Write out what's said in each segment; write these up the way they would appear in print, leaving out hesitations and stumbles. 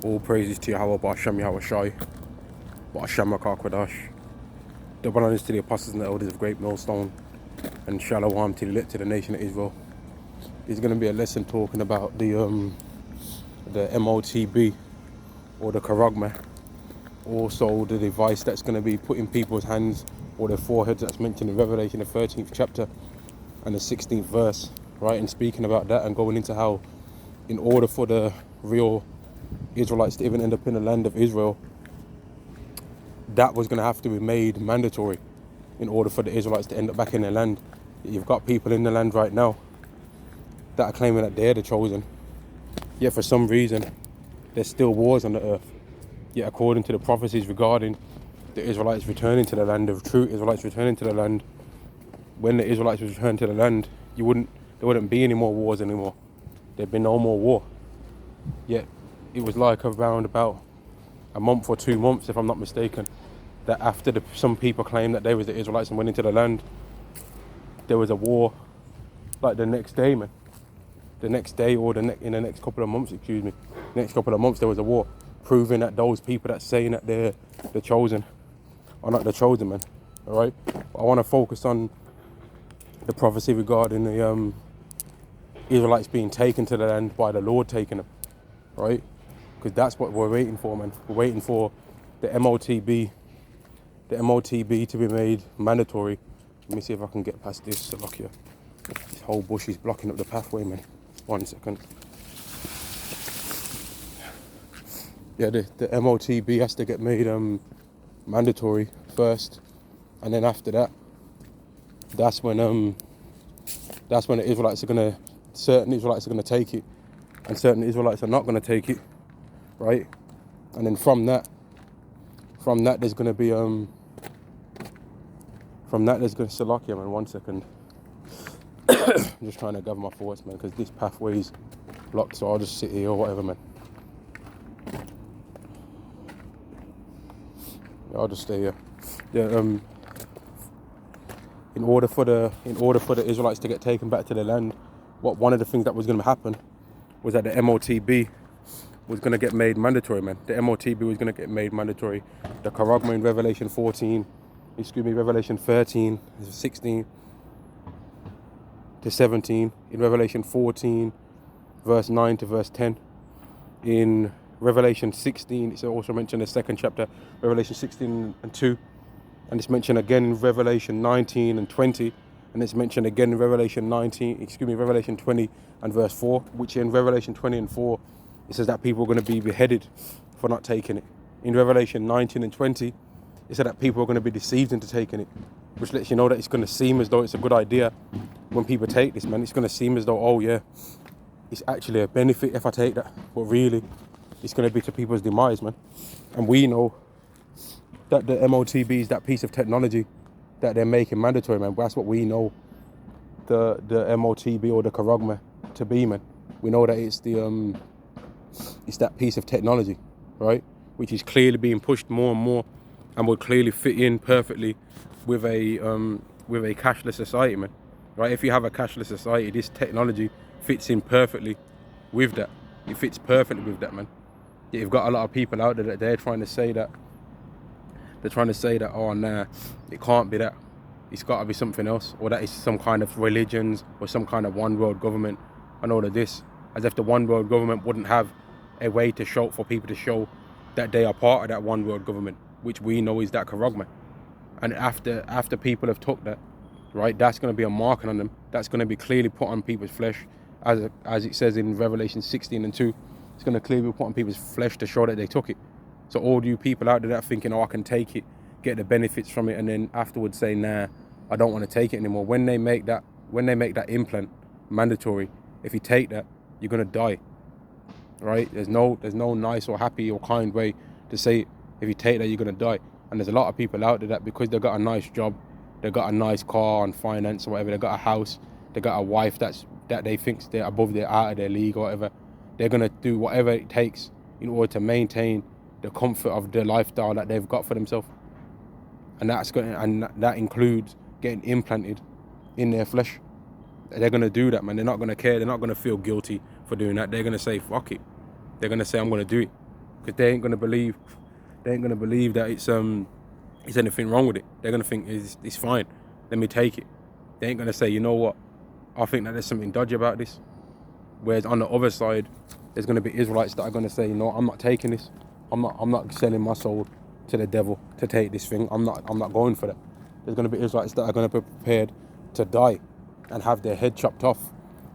All praises to Yahweh, Ba'ashem Yahweh Shai, Ba'ashem Rakar Double honors to the apostles and the elders of Great Millstone, and Shalom to the elect to the nation of Israel. There's going to be a lesson talking about the MOTB, or the Charagma, also the device that's going to be put in people's hands or their foreheads that's mentioned in Revelation, the 13th chapter and the 16th verse, right? And speaking about that and going into how, in order for the real Israelites to even end up in the land of Israel, that was going to have to be made mandatory in order for the Israelites to end up back in their land. You've got people in the land right now that are claiming that they're the chosen, yet for some reason there's still wars on the earth. Yet according to the prophecies regarding the Israelites returning to the land, of true Israelites returning to the land, when the Israelites return to the land, there wouldn't be any more wars anymore. There'd be no more war. Yet it was like around about a month or 2 months, if I'm not mistaken, that after some people claimed that they was the Israelites and went into the land, there was a war like the next day, man. The next day, or in the next couple of months, next couple of months there was a war, proving that those people that saying that they're the chosen are not the chosen, man. All right. I want to focus on the prophecy regarding the Israelites being taken to the land by the Lord taking them, right? Because that's what we're waiting for, man. We're waiting for the MOTB to be made mandatory. Let me see if I can get past this. Slovakia. This whole bush is blocking up the pathway, man. 1 second. Yeah, the MOTB has to get made mandatory first, and then after that, that's when the Israelites are gonna, certain Israelites are gonna take it, and certain Israelites are not gonna take it, right? And then from that there's gonna be Slovakia, man. 1 second. I'm just trying to gather my thoughts, man, because this pathway's blocked, so I'll just sit here or whatever, man. I'll just stay here. Yeah, in order for the Israelites to get taken back to their land, one of the things that was going to happen was that the MOTB was going to get made mandatory, man. The MOTB was going to get made mandatory. The Charagma in Revelation 13, 16 to 17, in Revelation 14, verse 9 to verse 10. In Revelation 16, it's also mentioned in the 2nd chapter, Revelation 16 and 2. And it's mentioned again in Revelation 19 and 20. And it's mentioned again in Revelation 20 and verse 4, which in Revelation 20 and 4, it says that people are going to be beheaded for not taking it. In Revelation 19 and 20, it said that people are going to be deceived into taking it, which lets you know that it's going to seem as though it's a good idea when people take this, man. It's going to seem as though, oh yeah, it's actually a benefit if I take that. But really, it's going to be to people's demise, man. And we know that the MOTB is that piece of technology that they're making mandatory, man. That's what we know the MOTB or the Charagma to be, man. We know that it's that piece of technology, right? Which is clearly being pushed more and more, and will clearly fit in perfectly with a cashless society, man. Right? If you have a cashless society, this technology fits in perfectly with that. It fits perfectly with that, man. You've got a lot of people out there that they're trying to say that, oh nah, it can't be that. It's got to be something else, or that is some kind of religions or some kind of one world government and all of this, as if the one world government wouldn't have a way to show for people to show that they are part of that one world government, which we know is that Charagma. And after people have took that, right, that's going to be a marking on them. That's going to be clearly put on people's flesh, as it says in Revelation 16 and 2. It's going to clearly be put on people's flesh to show that they took it. So all you people out there that are thinking, oh, I can take it, get the benefits from it, and then afterwards say, nah, I don't want to take it anymore. When they make that implant mandatory, if you take that, you're going to die. Right? There's no nice or happy or kind way to say it. If you take that, you're going to die. And there's a lot of people out there that because they've got a nice job, they've got a nice car and finance or whatever, they've got a house, they've got a wife that they think they're out of their league or whatever, they're going to do whatever it takes in order to maintain the comfort of the lifestyle that they've got for themselves. And that includes getting implanted in their flesh. They're going to do that, man. They're not going to care. They're not going to feel guilty for doing that. They're going to say, fuck it. They're going to say, I'm going to do it. because they ain't gonna believe that it's anything wrong with it. They're gonna think it's fine. Let me take it. They ain't gonna say, you know what, I think that there's something dodgy about this. Whereas on the other side, there's gonna be Israelites that are gonna say, you know, I'm not taking this. I'm not selling my soul to the devil to take this thing. I'm not going for that. There's gonna be Israelites that are gonna be prepared to die and have their head chopped off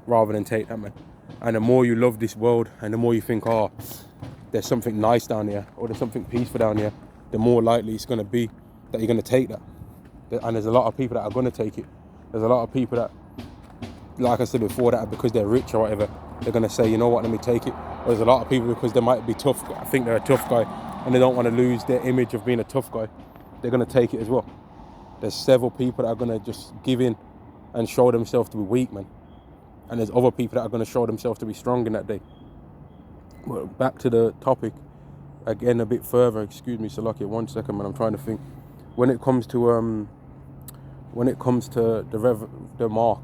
rather than take that, man. And the more you love this world and the more you think, oh, there's something nice down here or there's something peaceful down here, the more likely it's going to be that you're going to take that. And there's a lot of people that are going to take it. There's a lot of people that, like I said before, that because they're rich or whatever, they're going to say, you know what, let me take it. Or there's a lot of people because they might be tough, I think they're a tough guy and they don't want to lose their image of being a tough guy. They're going to take it as well. There's several people that are going to just give in and show themselves to be weak, man. And there's other people that are going to show themselves to be strong in that day. But back to the topic, again a bit further. Excuse me, Salakia, 1 second, man. I'm trying to think. When it comes to the mark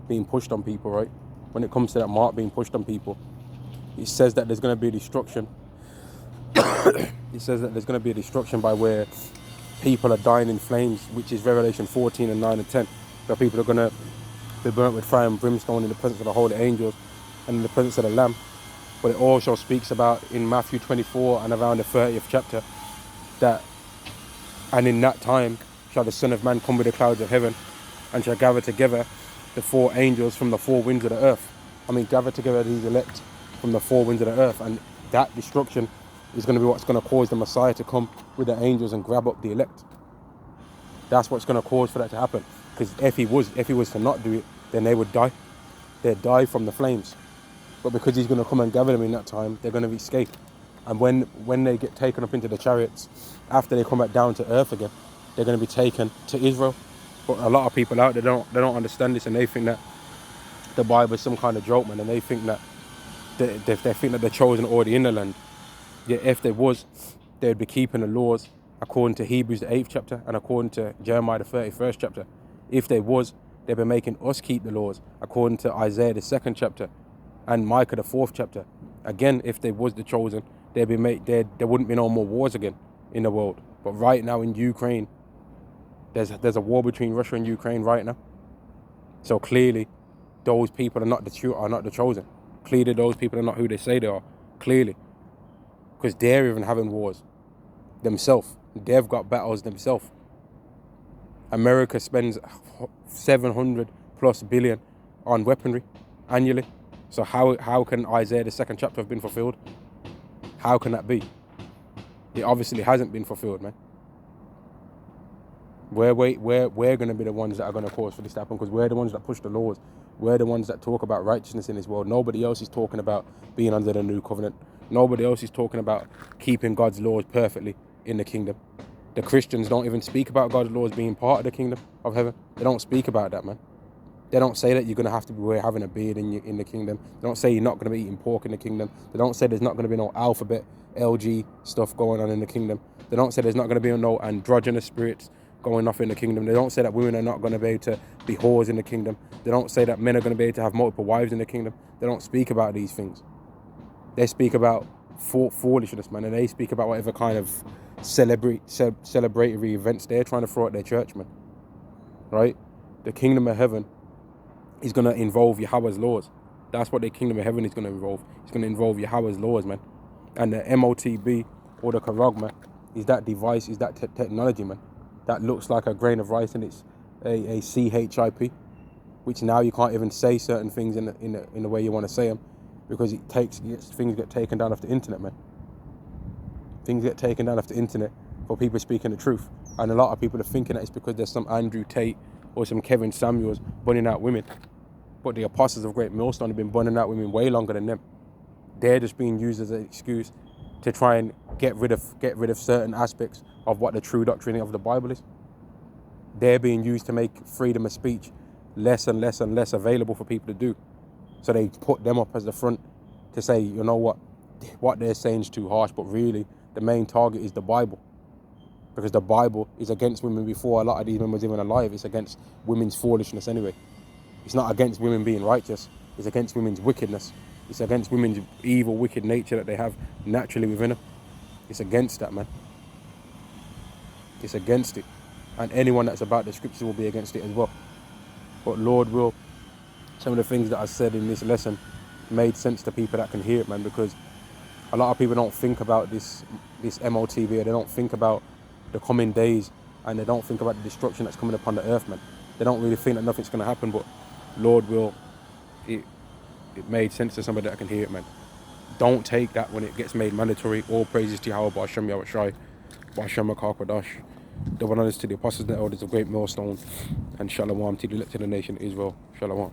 being pushed on people, right? When it comes to that mark being pushed on people, it says that there's going to be a destruction. It says that there's going to be a destruction by where people are dying in flames, which is Revelation 14 and 9 and 10. That people are going to be burnt with fire and brimstone in the presence of the holy angels and in the presence of the Lamb. But it also speaks about in Matthew 24 and around the 30th chapter that, and in that time shall the Son of Man come with the clouds of heaven and shall gather together the 4 angels from the 4 winds of the earth. Gather together these elect from the 4 winds of the earth, and that destruction is going to be what's going to cause the Messiah to come with the angels and grab up the elect. That's what's going to cause for that to happen. Because if he was to not do it, then they would die. They'd die from the flames. But because he's going to come and gather them in that time, they're going to escape. And when they get taken up into the chariots, after they come back down to earth again, they're going to be taken to Israel. But a lot of people out there don't understand this, and they think that the Bible is some kind of joke, man. And they think that they think that they're chosen already in the land. Yet if they was, they'd be keeping the laws according to Hebrews the 8th chapter and according to Jeremiah the 31st chapter. If they was, they'd be making us keep the laws according to Isaiah the 2nd chapter and Micah the 4th chapter. Again, if they was the chosen, there wouldn't be no more wars again in the world. But right now in Ukraine, there's a war between Russia and Ukraine right now. So clearly, those people are not the chosen. Clearly, those people are not who they say they are. Clearly, because they're even having wars themselves. They've got battles themselves. America spends 700 plus billion on weaponry annually. So how can Isaiah the 2nd chapter have been fulfilled? How can that be? It obviously hasn't been fulfilled, man. We're going to be the ones that are going to cause for this to happen, because we're the ones that push the laws. We're the ones that talk about righteousness in this world. Nobody else is talking about being under the new covenant. Nobody else is talking about keeping God's laws perfectly in the kingdom. The Christians don't even speak about God's laws being part of the kingdom of heaven. They don't speak about that, man. They don't say that you're going to have to be having a beard in the kingdom. They don't say you're not going to be eating pork in the kingdom. They don't say there's not going to be no alphabet, LG stuff going on in the kingdom. They don't say there's not going to be no androgynous spirits going off in the kingdom. They don't say that women are not going to be able to be whores in the kingdom. They don't say that men are going to be able to have multiple wives in the kingdom. They don't speak about these things. They speak about foolishness, man, and they speak about whatever kind of celebratory events they're trying to throw at their church, man. Right? The kingdom of heaven is going to involve Yahweh's laws. That's what the kingdom of heaven is going to involve. It's going to involve Yahweh's laws, man. And the MOTB, or the Charagma, is that device, is that technology, man, that looks like a grain of rice, and it's a C.H.I.P, which now you can't even say certain things in the way you want to say them, because things get taken down off the internet, man. Things get taken down off the internet for people speaking the truth. And a lot of people are thinking that it's because there's some Andrew Tate or some Kevin Samuels burning out women. But the apostles of Great Millstone have been burning out women way longer than them. They're just being used as an excuse to try and get rid of certain aspects of what the true doctrine of the Bible is. They're being used to make freedom of speech less and less and less available for people to do. So they put them up as the front to say, you know what they're saying is too harsh, but really the main target is the Bible. Because the Bible is against women before a lot of these men was even alive. It's against women's foolishness anyway. It's not against women being righteous. It's against women's wickedness. It's against women's evil, wicked nature that they have naturally within them. It's against that, man. It's against it. And anyone that's about the scriptures will be against it as well. But Lord will, some of the things that I said in this lesson made sense to people that can hear it, man, because a lot of people don't think about this MOTV, or they don't think about the coming days, and they don't think about the destruction that's coming upon the earth, man. They don't really think that nothing's going to happen, but Lord will, it made sense to somebody that can hear it, man. Don't take that when it gets made mandatory. All praises to Yahweh, Ba'ashem Yahushai, Ba'ashem Makakadash. The one honors to the apostles and the elders of great millstone, and Shalom to the elected nation Israel. Shalom.